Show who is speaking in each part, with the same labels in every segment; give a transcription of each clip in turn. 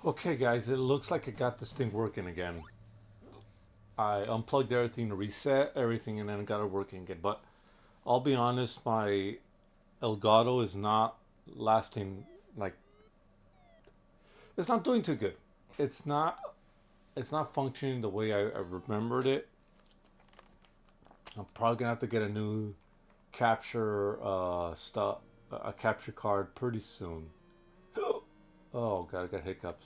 Speaker 1: Okay, guys, it looks like I got this thing working again. I unplugged everything to reset everything and then got it working again. But I'll be honest, my Elgato is not lasting, like, it's not doing too good. It's not it's not functioning the way I remembered it. I'm probably gonna have to get a new capture stuff a capture card pretty soon. Oh god, I got hiccups.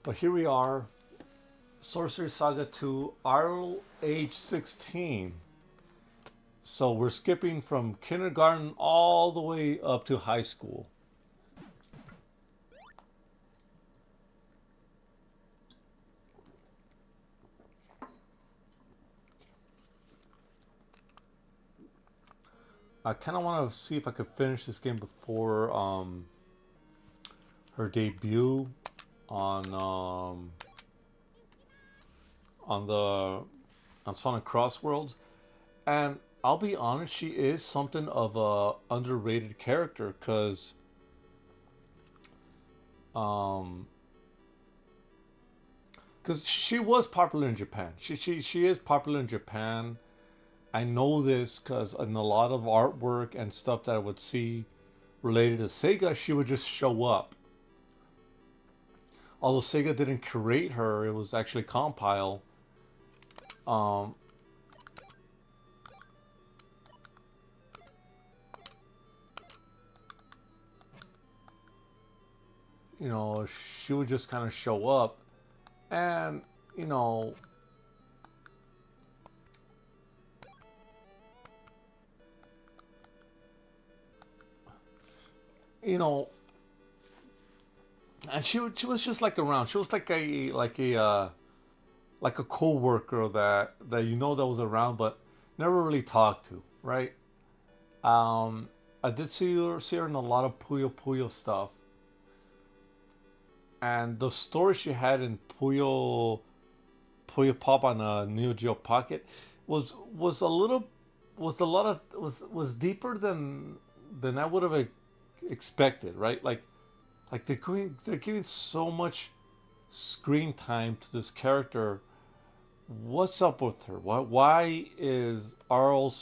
Speaker 1: But here we are, Sorcery Saga 2, Arl age 16. So we're skipping from kindergarten all the way up to high school. I kind of want to see if I could finish this game before her debut on on the on Sonic Crossworlds. And I'll be honest, she is something of a underrated character um because she was popular in Japan. She is popular in Japan. I know this because in a lot of artwork and stuff that I would see related to Sega, she would just show up. Although Sega didn't curate her, it was actually compile. Um, you know, she would just kind of show up, and you know, you know, and she was just like around. She was like a co-worker that you know that was around, but never really talked to, right? I did see her in a lot of Puyo stuff, and the story she had in Puyo Pop on a Neo Geo Pocket was a little was a lot of was deeper than I would have expected, right? Like they're giving so much screen time to this character. What's up with her? Why is Arl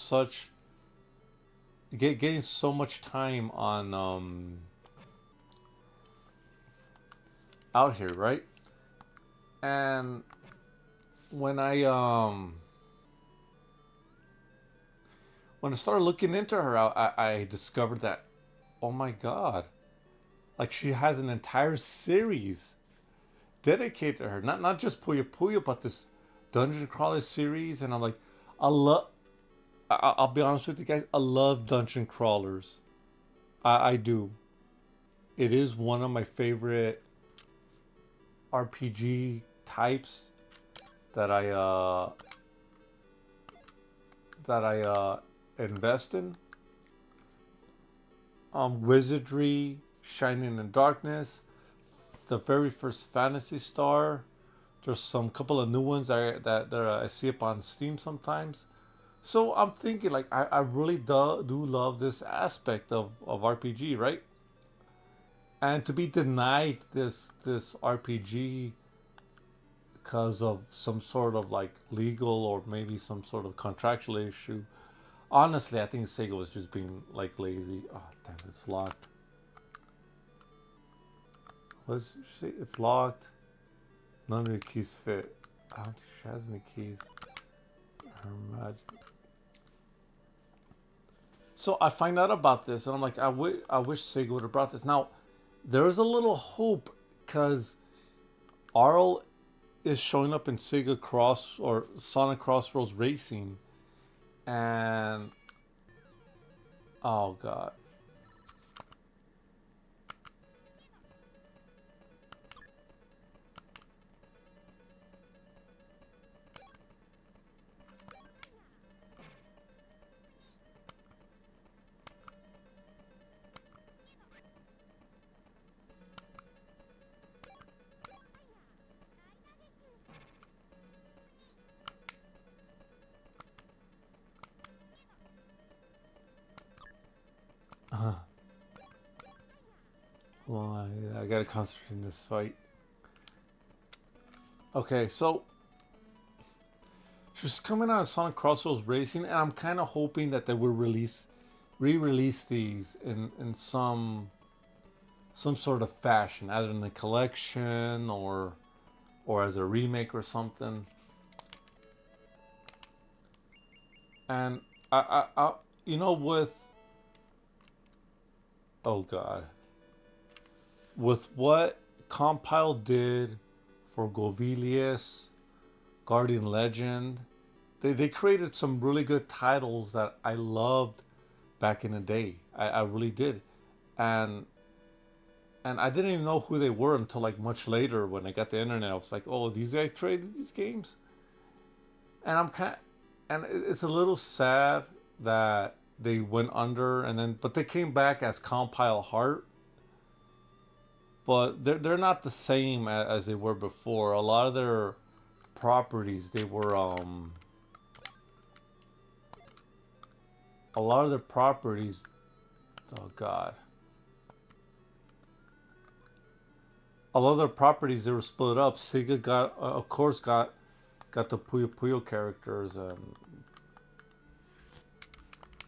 Speaker 1: getting so much time on out here, right? And when I started looking into her, I discovered that, oh my god, like she has an entire series dedicated to her. Not just Puyo, but this dungeon crawler series. And I'm like, I love. I'll be honest with you guys. I love dungeon crawlers. I do. It is one of my favorite RPG types that I invest in. Wizardry, Shining in Darkness, the very first Fantasy Star. There's some couple of new ones that I see up on Steam sometimes. So I'm thinking like I really do love this aspect of RPG, right? And to be denied this RPG because of some sort of like legal or maybe some sort of contractual issue. Honestly, I think Sega was just being like lazy. Oh, damn, it's locked. What's she say? It's locked. None of the keys fit. I don't think she has any keys. Her magic. So I find out about this, and I'm like, I wish Sega would have brought this. Now, there's a little hope because Arl is showing up in Sega Cross or Sonic Crossroads Racing, and oh god, Well, I gotta concentrate in this fight. Okay, so she's coming out of Sonic Crossroads Racing, and I'm kind of hoping that they will re-release these in some sort of fashion, either in the collection or as a remake or something. And I you know, with oh god, with what Compile did for Govilius, Guardian Legend, they created some really good titles that I loved back in the day. I really did. And I didn't even know who they were until like much later when I got the internet. I was like, oh, these guys created these games. And and it's a little sad that they went under, and then but they came back as Compile Heart. But they're not the same as they were before. A lot of their properties, they were a lot of their properties, oh god, a lot of their properties, they were split up. Sega got of course got the Puyo characters, and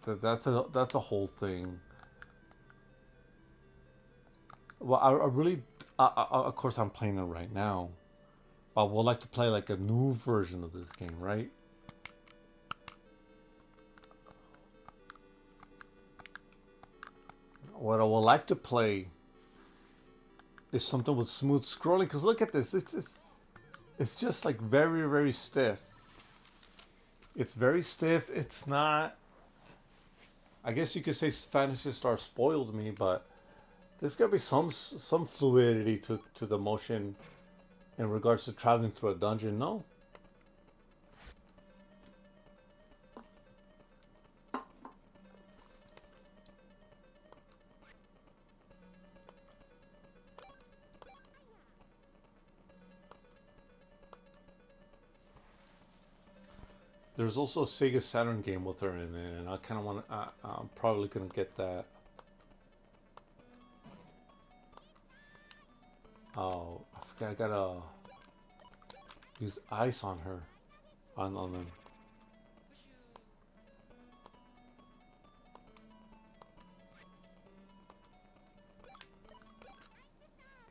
Speaker 1: that's a whole thing. Well, I really, of course, I'm playing it right now. I would like to play like a new version of this game, right? What I would like to play is something with smooth scrolling. Because look at this, it's just like very stiff. It's very stiff. It's not. I guess you could say Phantasy Star spoiled me, but there's gotta be some fluidity to the motion in regards to traveling through a dungeon. No. There's also a Sega Saturn game with her in it, and I kind of want to. I'm probably gonna get that. Oh, I forgot. I gotta use ice on her, on them.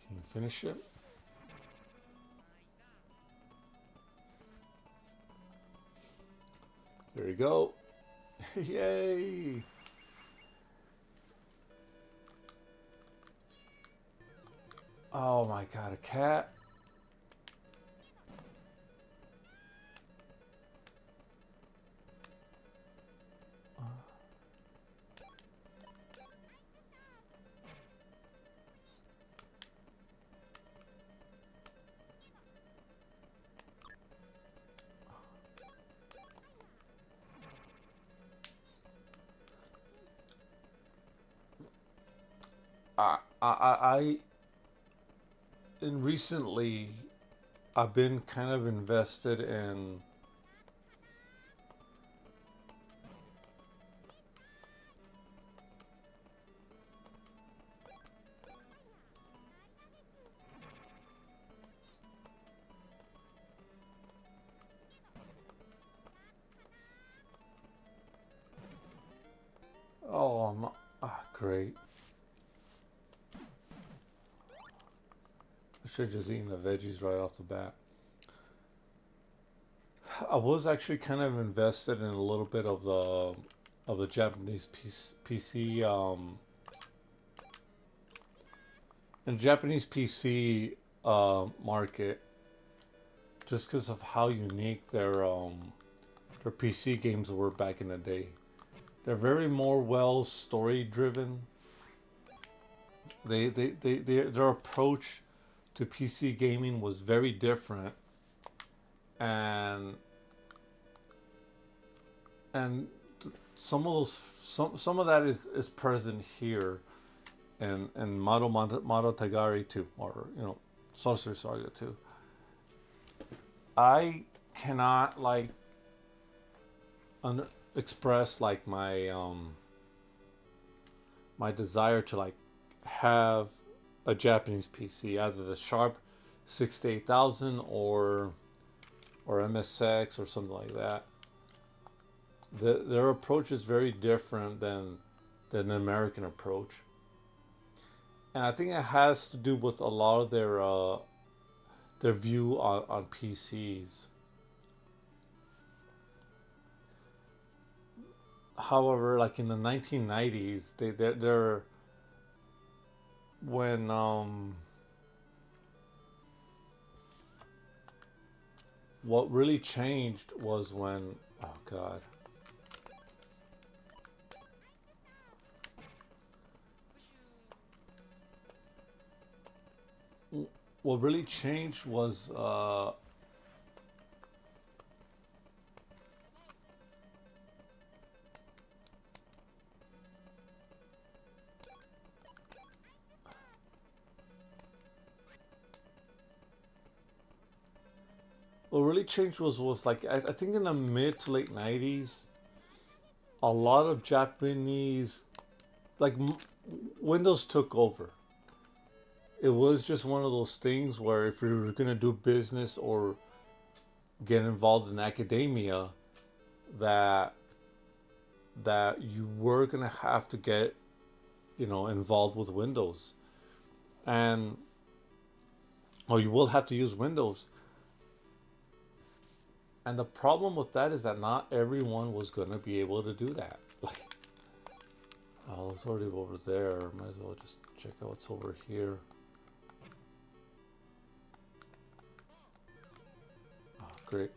Speaker 1: Can you finish it? There you go. Yay! Oh my god, a cat. I in recently I've been kind of invested in oh great. I should have just eaten the veggies right off the bat. I was actually kind of invested in a little bit of the Japanese PC in the Japanese PC market, just because of how unique their PC games were back in the day. They're very more well story driven. Their approach to PC gaming was very different, and and some of those some of that is present here and Mado Tagari too, or Sorcery Saga too. I cannot like express like my my desire to like have a Japanese PC, either the Sharp 68000 or MSX or something like that. Their approach is very different than the American approach, and I think it has to do with a lot of their view on PCs. However, like in the 1990s, they're when what really changed was when, oh god, what really changed was what really changed was like I think in the mid to late 90s, a lot of Japanese, like Windows took over. It was just one of those things where if you were gonna do business or get involved in academia, that you were gonna have to get, involved with Windows, and or you will have to use Windows. And the problem with that is that not everyone was gonna be able to do that. Like, oh, it's already over there. Might as well just check out what's over here. Oh, great.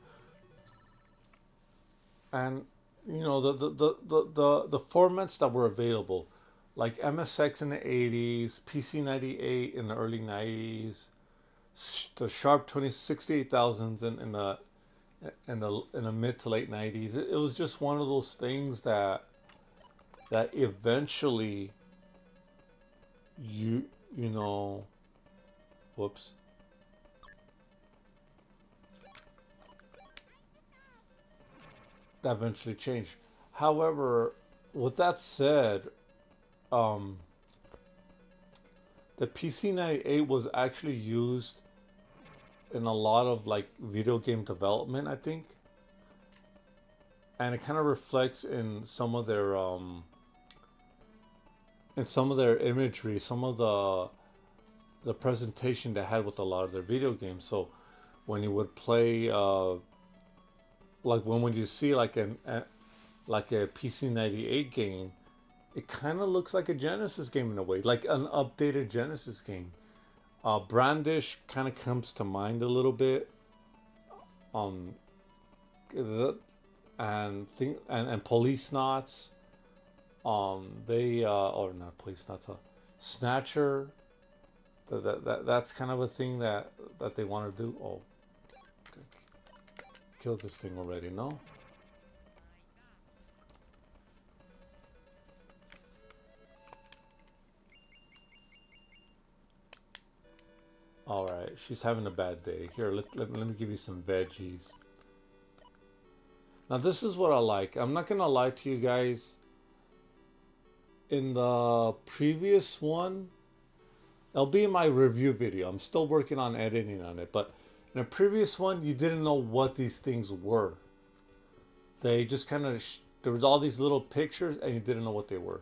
Speaker 1: And the formats that were available, like MSX in the 80s, PC 98 in the early 90s, the Sharp 68000s in the mid to late 90s. It was just one of those things that eventually you you know whoops that eventually changed. However, with that said, um, the PC 98 was actually used in a lot of like video game development, I think, and it kind of reflects in some of their imagery, some of the presentation they had with a lot of their video games. So when you would play, like when you see like a PC 98 game, it kind of looks like a Genesis game in a way, like an updated Genesis game. Brandish kind of comes to mind a little bit. Um, and Police Knots. They or not Police Knots. Snatcher. That's kind of a thing that they want to do. Oh, killed this thing already. No. All right, she's having a bad day. Here, let me give you some veggies. Now this is what I like. I'm not gonna lie to you guys. In the previous one, it'll be in my review video. I'm still working on editing on it, but in the previous one, you didn't know what these things were. They just kind of there was all these little pictures, and you didn't know what they were.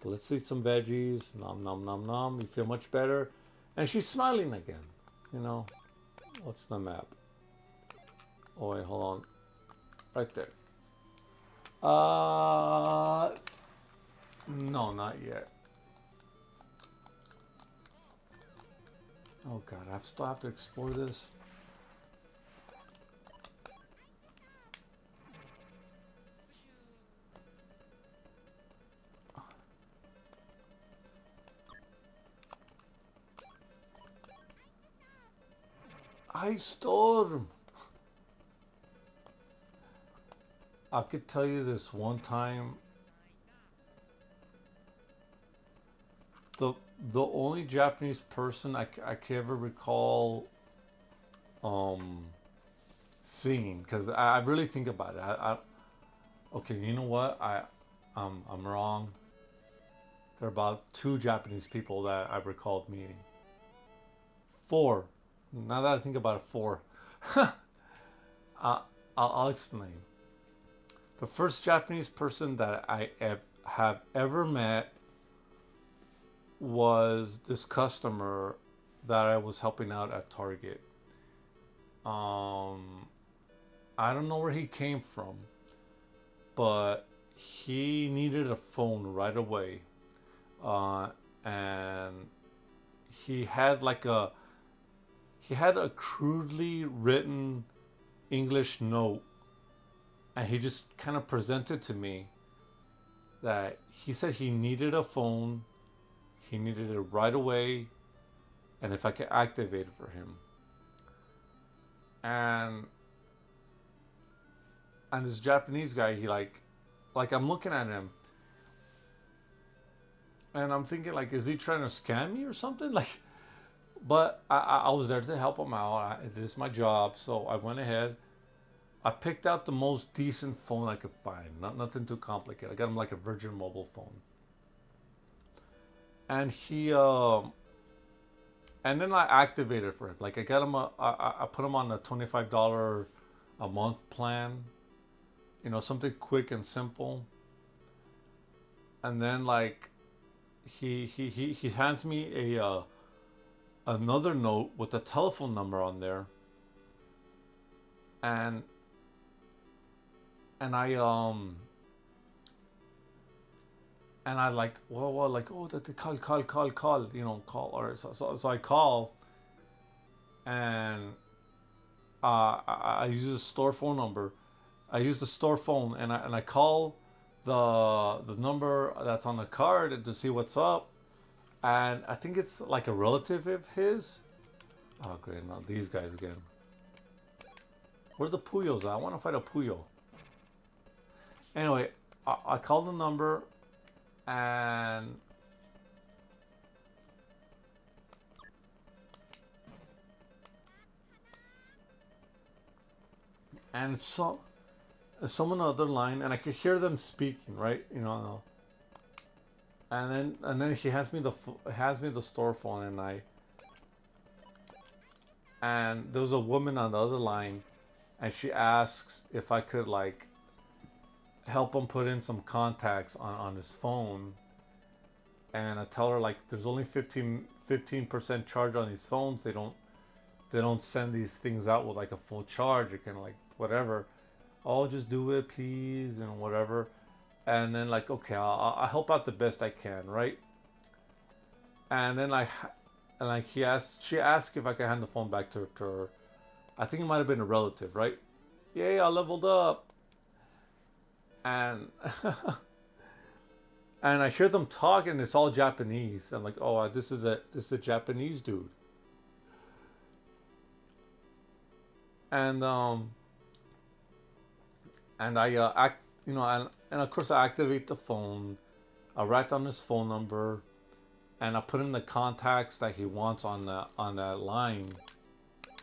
Speaker 1: But let's eat some veggies. Nom nom nom nom. You feel much better, and she's smiling again. You know, what's the map? Oh wait, hold on. Right there. No, not yet. Oh god, I still have to explore this. Ice Storm! I could tell you this one time. The the only Japanese person I can ever recall um singing, because I really think about it. Okay, you know what? I'm wrong. There are about two Japanese people that I recalled meeting. Four. Now that I think about it, four. I'll explain. The first Japanese person that I have ever met was this customer that I was helping out at Target. I don't know where he came from, but he needed a phone right away. Uh, and he had like a crudely written English note, and he just kind of presented to me that he said he needed a phone, he needed it right away, and if I could activate it for him. And this Japanese guy, he like I'm looking at him, and I'm thinking like, is he trying to scam me or something? Like, but I was there to help him out. It is my job, so I went ahead. I picked out the most decent phone I could find. Nothing too complicated. I got him like a Virgin Mobile phone, and and then I activated for him. Like I got him I put him on a $25 a month plan. You know, something quick and simple. And then like he hands me a another note with a telephone number on there, and and I and I like, well like, oh, the call, you know, call. Or so I call, and I use the store phone number. I use the store phone, and I call the number that's on the card to see what's up. And I think it's like a relative of his. Oh great, now these guys again. Where are the Puyos at? I want to find a Puyo. Anyway, I called the number, and it's someone on the other line, and I could hear them speaking, right? You know, and then he hands me the store phone, and there was a woman on the other line, and she asks if I could like help him put in some contacts on his phone. And I tell her like there's only 15% charge on these phones. They don't send these things out with like a full charge. You can like whatever. Oh, just do it please and whatever. And then like, okay, I'll help out the best I can, right? And then like she asked if I could hand the phone back to her. I think it might have been a relative, right? Yay, I leveled up. And and I hear them talk, and it's all Japanese. I'm like, oh, this is a Japanese dude. And I you know, and of course I activate the phone. I write down his phone number, and I put in the contacts that he wants on that line,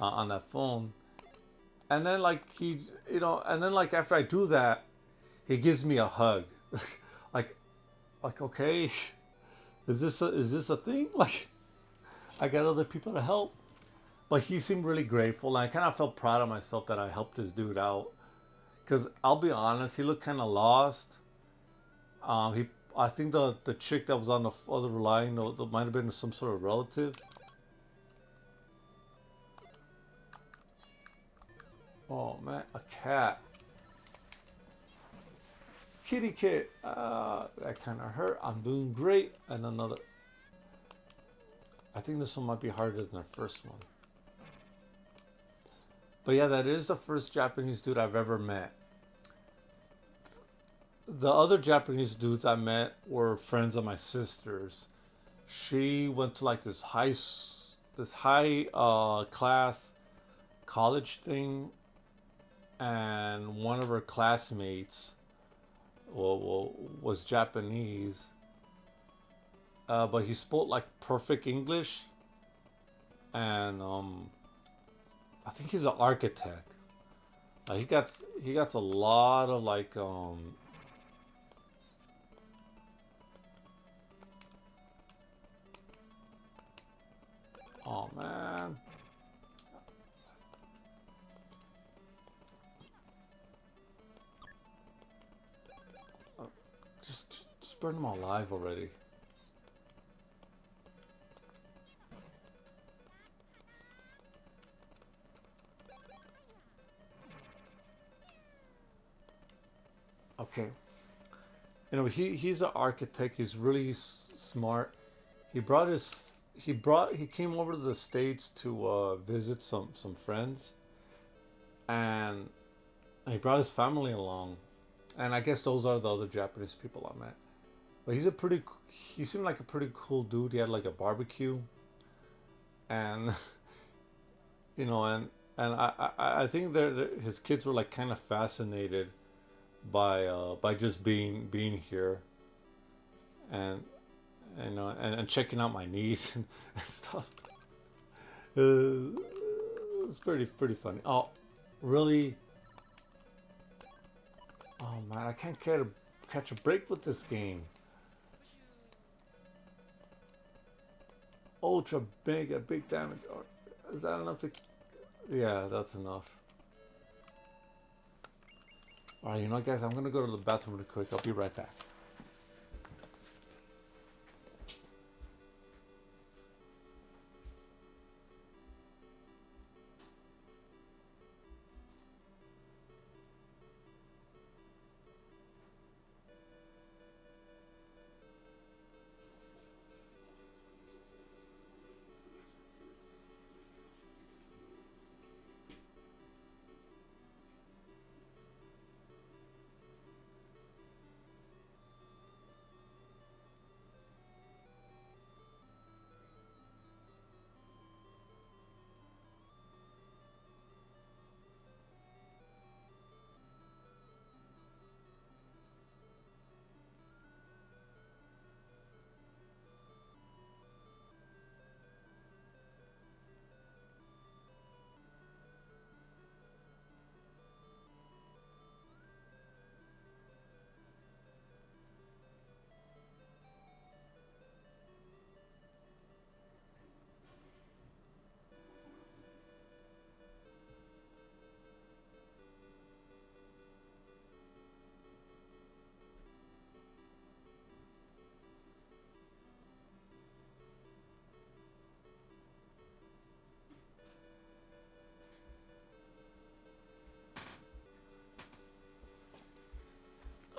Speaker 1: on that phone. And then like you know, and then like after I do that, he gives me a hug. like okay, is this a thing? Like I got other people to help. But he seemed really grateful, and I kind of felt proud of myself that I helped this dude out. Cause I'll be honest, he looked kind of lost. I think the chick that was on the other line, there might have been some sort of relative. Oh man, a cat. Kitty kit. That kind of hurt. I'm doing great. And another. I think this one might be harder than the first one. But yeah, that is the first Japanese dude I've ever met. The other Japanese dudes I met were friends of my sister's. She went to like this high class college thing, and one of her classmates was Japanese, but he spoke like perfect English, and I think he's an architect. He got a lot of like Oh man. Uh, just burn them alive already. Okay. You know, he's an architect. He's really smart. He brought his he came over to the States to visit some friends, and he brought his family along, and I guess those are the other Japanese people I met. But he seemed like a pretty cool dude. He had like a barbecue, and you know, and I think his kids were like kind of fascinated by just being here, and you know, and checking out my niece and stuff. It's pretty funny. Oh, really? Oh man, I can't catch a break with this game. Ultra big damage. Is that enough to? Yeah, that's enough. All right, you know what, guys? I'm gonna go to the bathroom real quick. I'll be right back.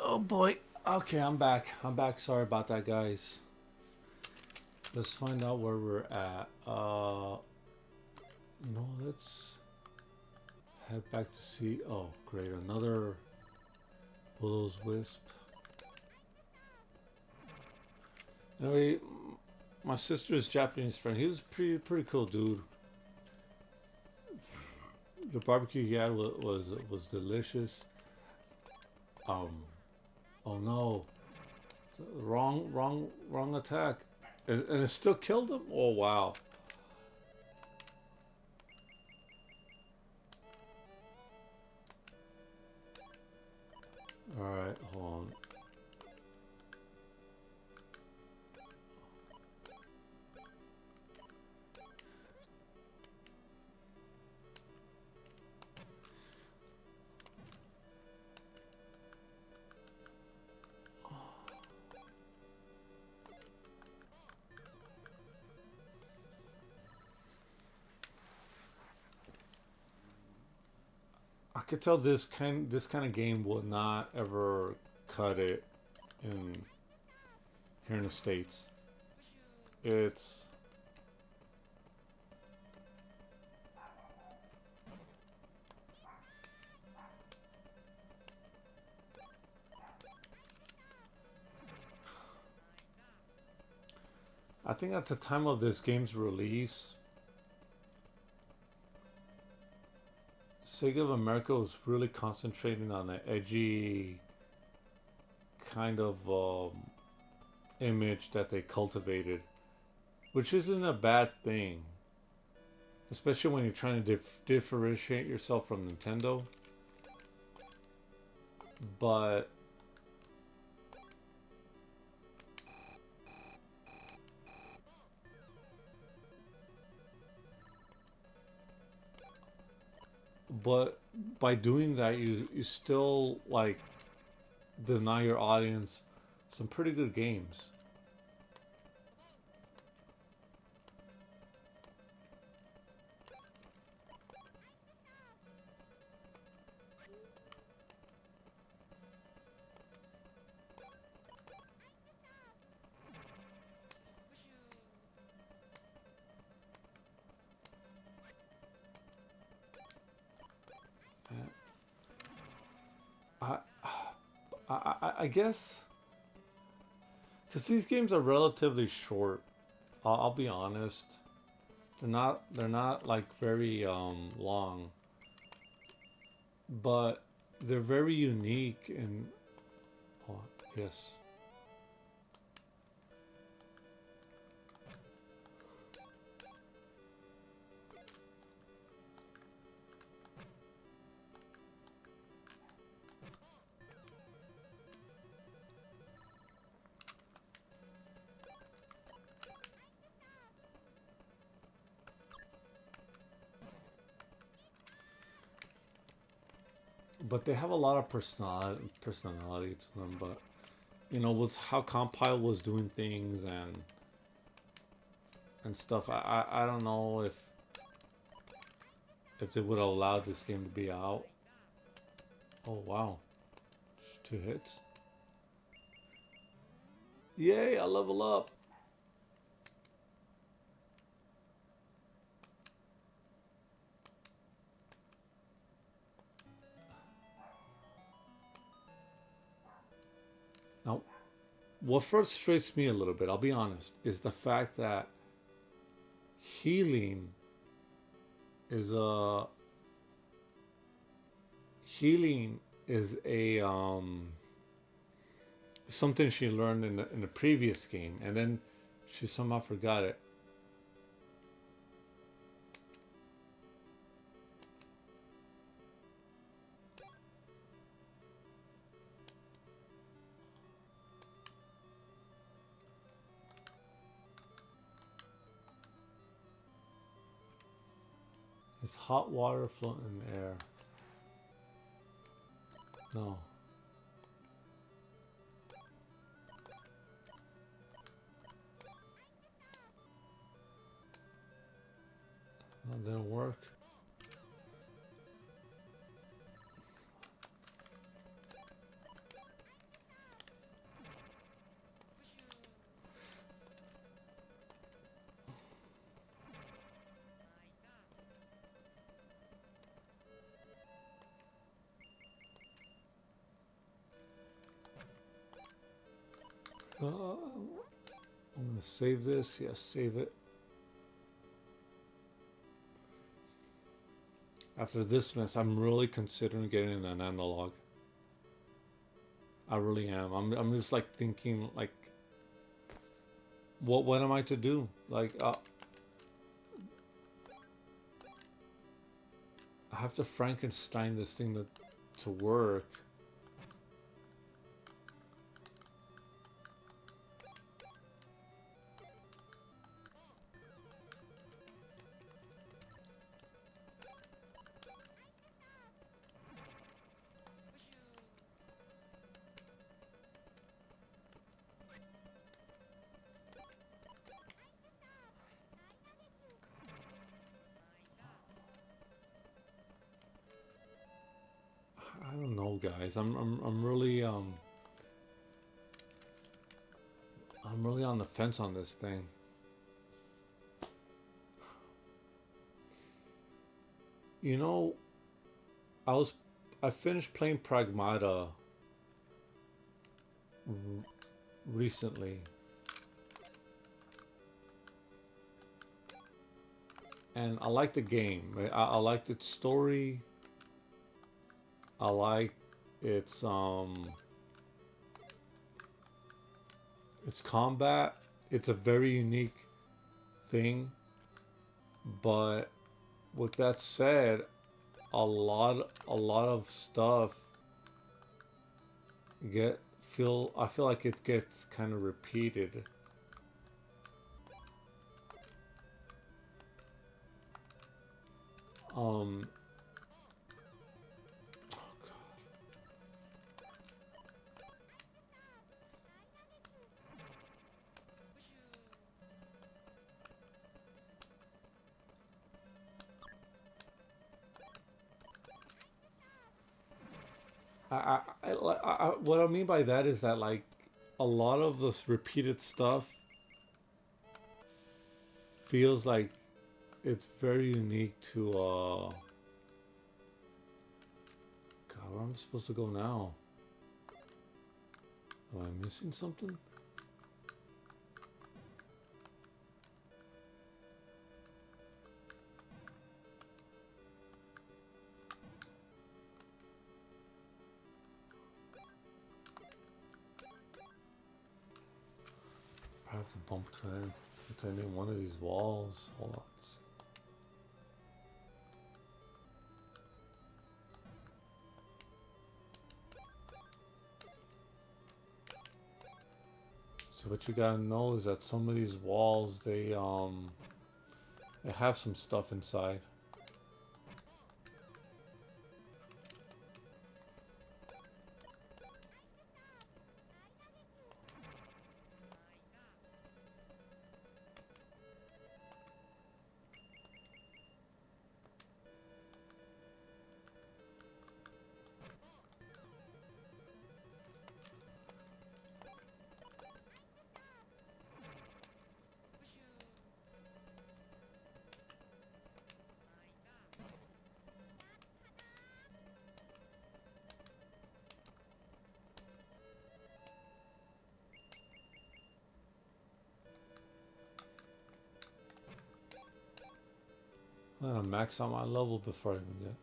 Speaker 1: Oh boy. Okay, I'm back. I'm back. Sorry about that, guys. Let's find out where we're at. No, let's head back to see. Oh, great. Another Willow's Wisp. Anyway, my sister's Japanese friend. He was pretty cool dude. The barbecue he had was delicious. Um, oh no, wrong attack, and it still killed him. Oh wow. All right, hold on. I could tell this kind of game will not ever cut it in here in the States. It's I think at the time of this game's release, Sega of America was really concentrating on the edgy kind of image that they cultivated, which isn't a bad thing, especially when you're trying to differentiate yourself from Nintendo. But but by doing that, you still like deny your audience some pretty good games. I I guess because these games are relatively short. I'll be honest. They're not like very long, but they're very unique and oh, yes. But they have a lot of personality to them. But you know, with how Compile was doing things and stuff, I don't know if they would allow this game to be out. Oh wow, 2 hits. Yay! I level up. Now, what frustrates me a little bit, I'll be honest, is the fact that healing is a healing is a something she learned in the previous game, and then she somehow forgot it. Is hot water floating in the air? No. That didn't work. I'm gonna save this. Yes, save it. After this mess, I'm really considering getting an analog. I really am. I'm just like thinking like, what am I to do? Like, I have to Frankenstein this thing to work. I don't know, guys. I'm really I'm really on the fence on this thing. You know, I was I finished playing Pragmata recently, and I like the game. I liked its story. I like its its combat. It's a very unique thing, but with that said, a lot of stuff I feel like it gets kind of repeated. Um What I mean by that is that like a lot of this repeated stuff feels like it's very unique to God, where am I supposed to go now? Am I missing something? I have to bump to any one of these walls. Hold on. So what you gotta know is that some of these walls they have some stuff inside. I'm gonna max out my level before I even get.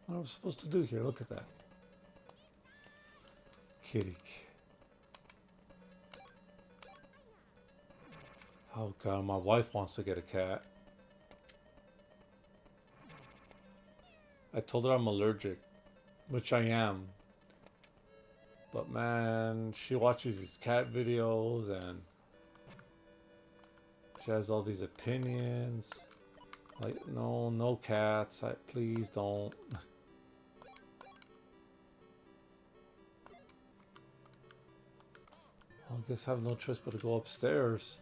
Speaker 1: What am I supposed to do here? Look at that. Kitty. Oh god, my wife wants to get a cat. I told her I'm allergic, which I am. But man, she watches these cat videos and she has all these opinions. Like, no, no cats. Please don't. I guess I have no choice but to go upstairs.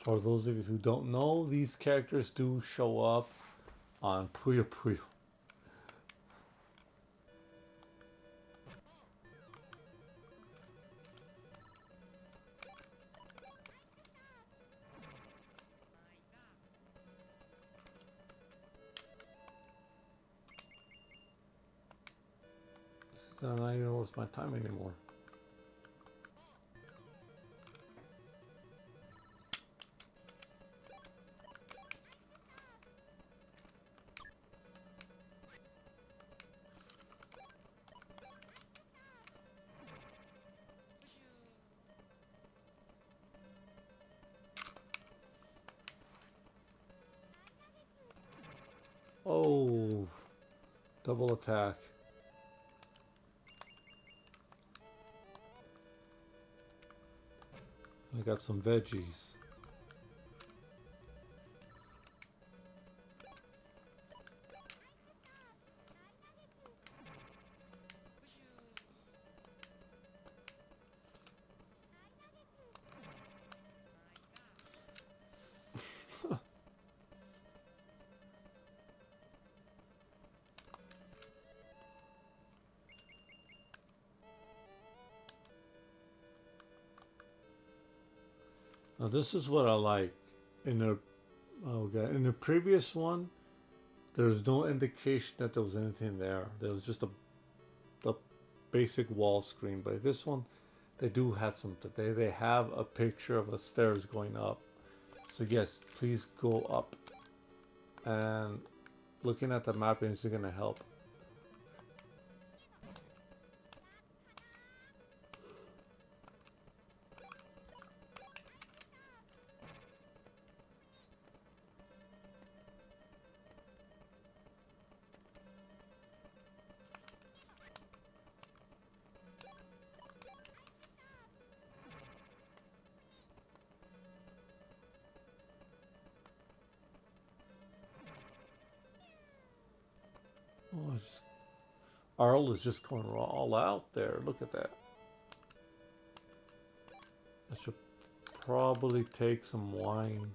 Speaker 1: For those of you who don't know, these characters do show up on Puyo Puyo. I'm not even worth my time anymore. Oh, double attack. I got some veggies. Now this is what I like. In the in the previous one, there was no indication that there was anything there. There was just a basic wall screen. But this one, they do have something. They have a picture of a stairs going up. So yes, please go up. And looking at the mapping is gonna help. Oh, Arl is just going all out there. Look at that. I should probably take some wine.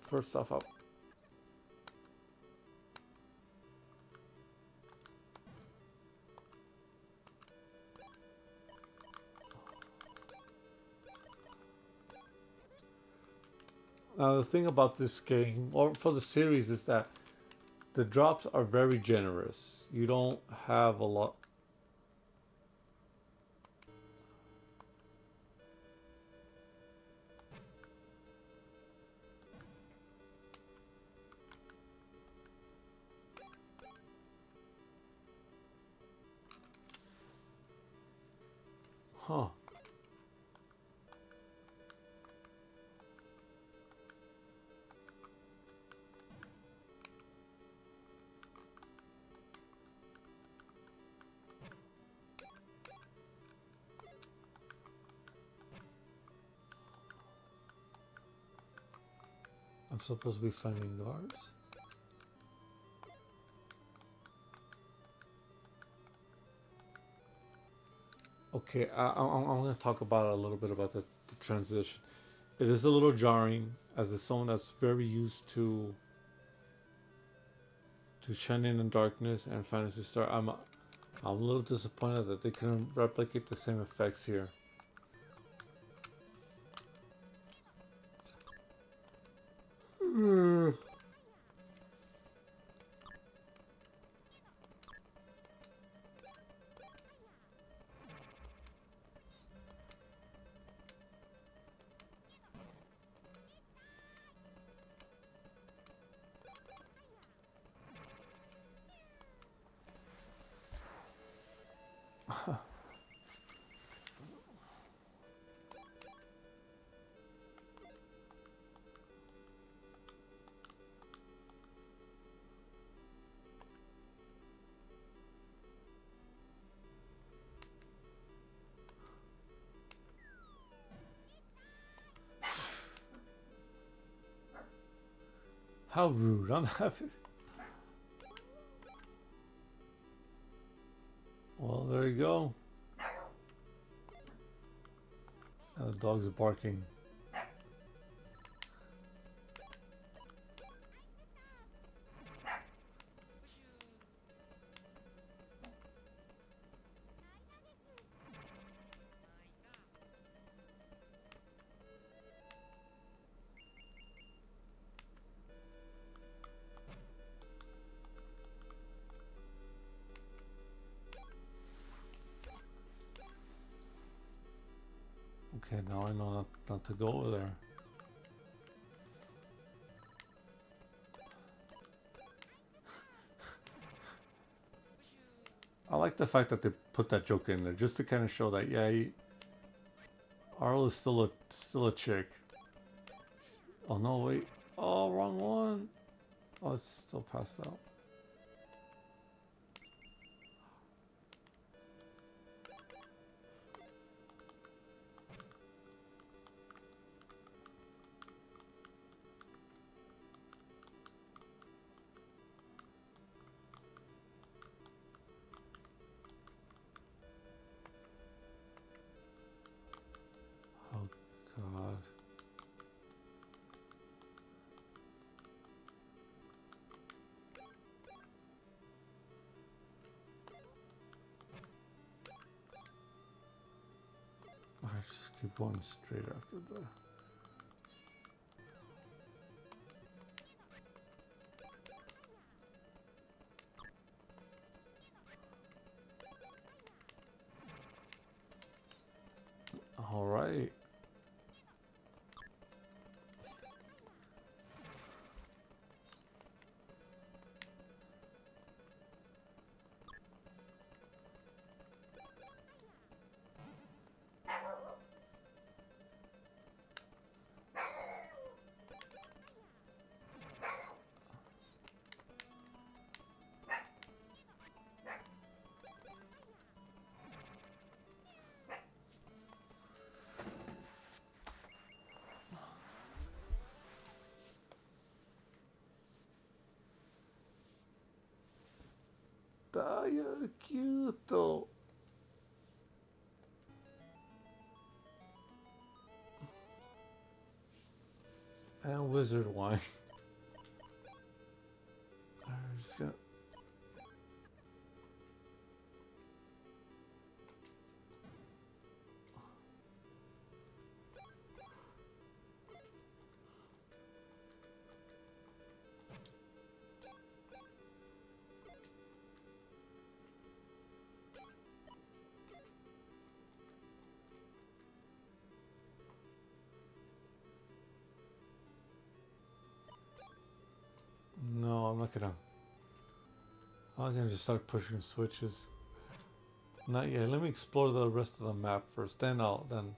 Speaker 1: First off, up. Now the thing about this game, or for the series, is that the drops are very generous. You don't have a lot. Huh. I'm supposed to be finding guards? Okay, I'm going to talk about a little bit about the transition. It is a little jarring as someone that's very used to Shining in Darkness and Phantasy Star. I'm a little disappointed that they couldn't replicate the same effects here. How rude. I'm happy. Well, there you go. The dog's barking. Okay, now I know not to go over there. I like the fact that they put that joke in there just to kind of show that Arl is still a chick. Oh no, wait. Oh, wrong one. Oh, it's still passed out. Oh God. I just keep going straight after the. All right. Dai, cute. And wizard wine. I'm just gonna... No, I'm not gonna. I'm gonna just start pushing switches. Not yet. Let me explore the rest of the map first. Then I'll then.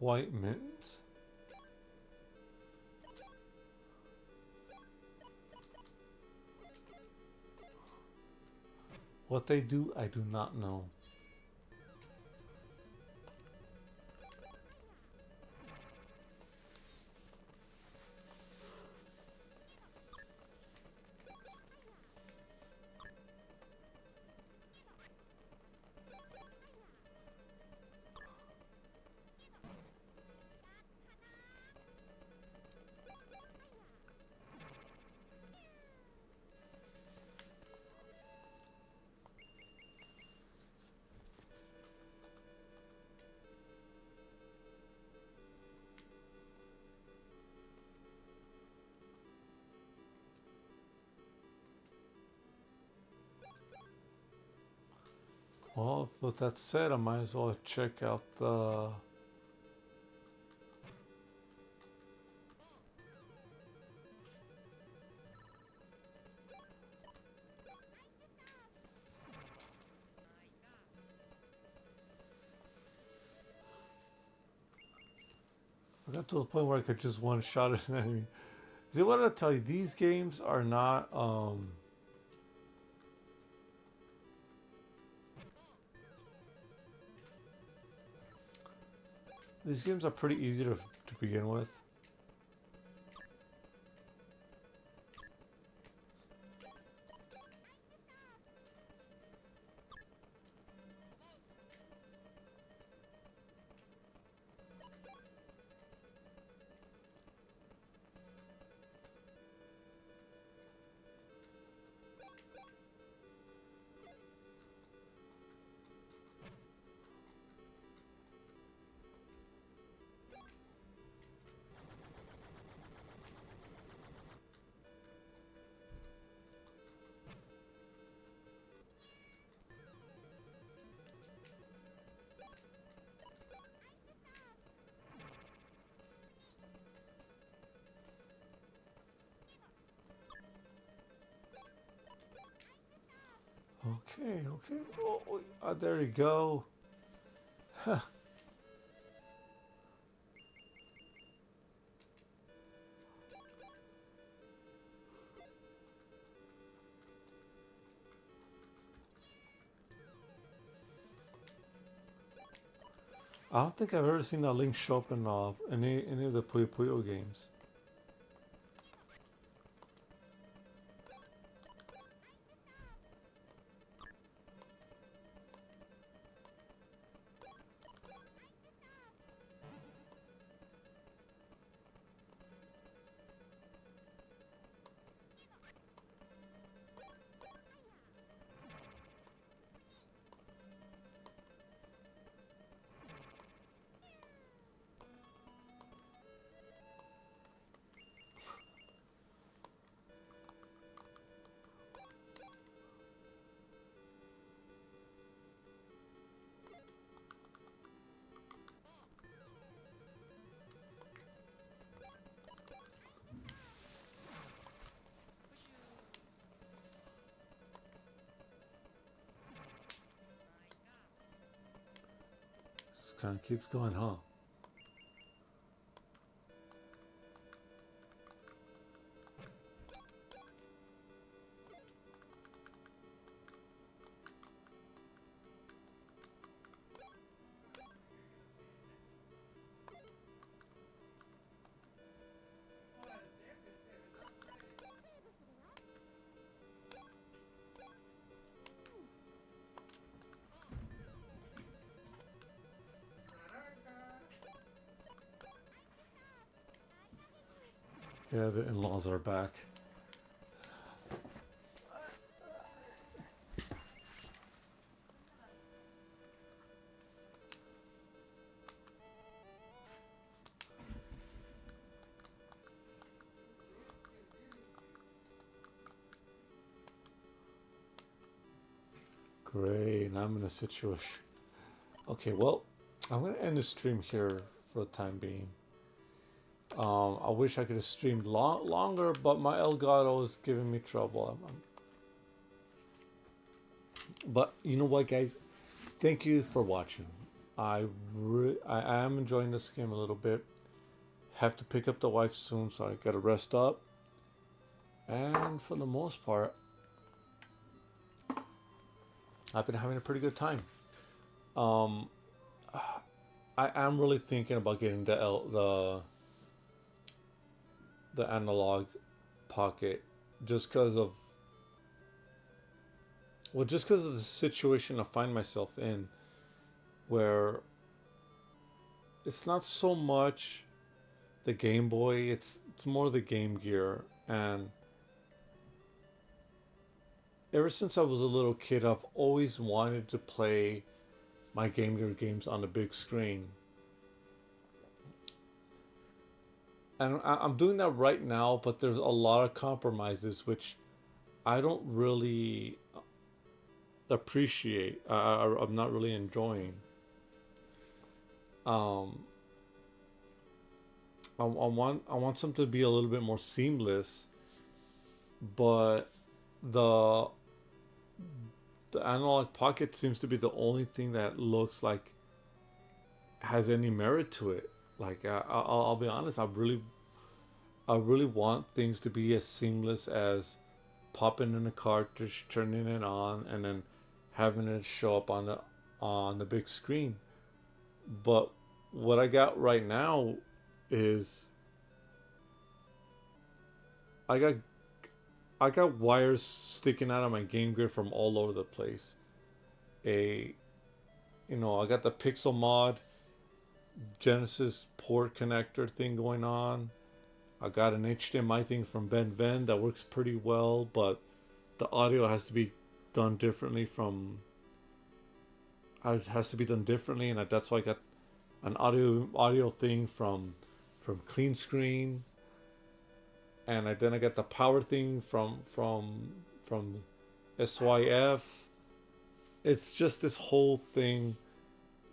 Speaker 1: White mittens? What they do, I do not know. Well, with that said, I might as well check out the... I got to the point where I could just one-shot it. See, what did I tell you? These games are not... These games are pretty easy to begin with. Okay, okay. Oh, there you go. I don't think I've ever seen that link show up in any of the Puyo Puyo games. Just kind of keeps going, huh? Yeah, the in-laws are back. Great, now I'm in a situation. Okay, well, I'm gonna end the stream here for the time being. I wish I could have streamed longer, but my Elgato is giving me trouble. But you know what, guys? Thank you for watching. I am enjoying this game a little bit. Have to pick up the wife soon, so I gotta rest up. And for the most part, I've been having a pretty good time. Um, I am really thinking about getting the analog pocket, just because of the situation I find myself in, where it's not so much the Game Boy, it's more the Game Gear. And ever since I was a little kid, I've always wanted to play my Game Gear games on the big screen. And I'm doing that right now, but there's a lot of compromises which I don't really appreciate. I'm not really enjoying. I want something to be a little bit more seamless, but the analog pocket seems to be the only thing that looks like has any merit to it. Like I'll be honest, I really want things to be as seamless as popping in a cartridge, turning it on, and then having it show up on the big screen. But what I got right now is I got wires sticking out of my Game Gear from all over the place. I got the Pixel Mod Genesis port connector thing going on. I got an HDMI thing from Ben Ven that works pretty well, but the audio has to be done differently and that's why I got an audio thing from Clean Screen, and then I got the power thing from SYF. It's just this whole thing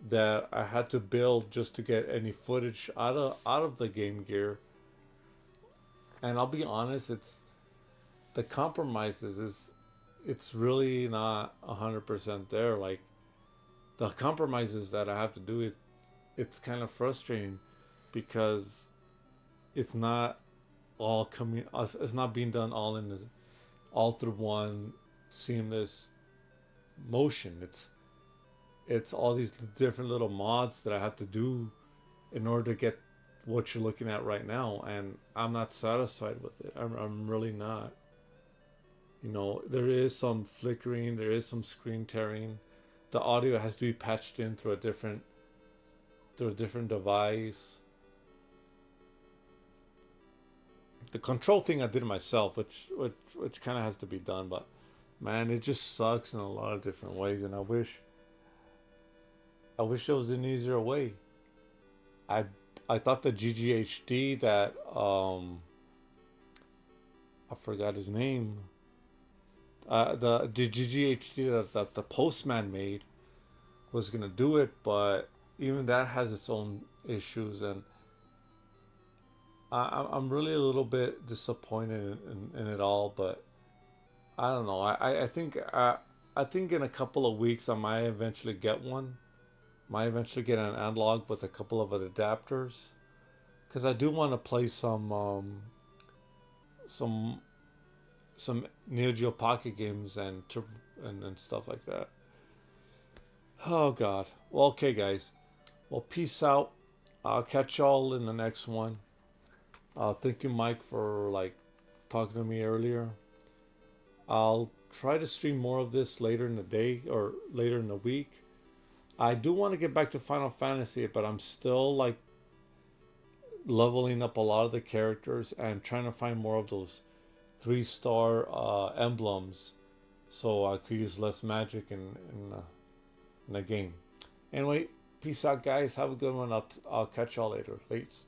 Speaker 1: that I had to build just to get any footage out of the Game Gear. And I'll be honest, it's the compromises it's really not 100% there. Like the compromises that I have to do, it's kind of frustrating because it's not all coming. It's not being done all through one seamless motion. it's all these different little mods that I have to do in order to get what you're looking at right now, and I'm not satisfied with it. I'm really not. You know, there is some flickering, there is some screen tearing. The audio has to be patched in through a different device. The control thing I did myself, which kind of has to be done, but man, it just sucks in a lot of different ways, and I wish there was an easier way. I I thought the GGHD that I forgot his name. The GGHD that the postman made was gonna do it, but even that has its own issues, and I'm really a little bit disappointed in it all. But I don't know. I think in a couple of weeks I might eventually get one. Might eventually get an analog with a couple of adapters, because I do want to play some some Neo Geo Pocket games and stuff like that. Oh God. Well, okay, guys. Well, peace out. I'll catch y'all in the next one. Thank you, Mike, for like talking to me earlier. I'll try to stream more of this later in the day or later in the week. I do want to get back to Final Fantasy, but I'm still like leveling up a lot of the characters and trying to find more of those 3-star emblems so I could use less magic in the game. Anyway, peace out, guys. Have a good one. I'll catch y'all later. Lates.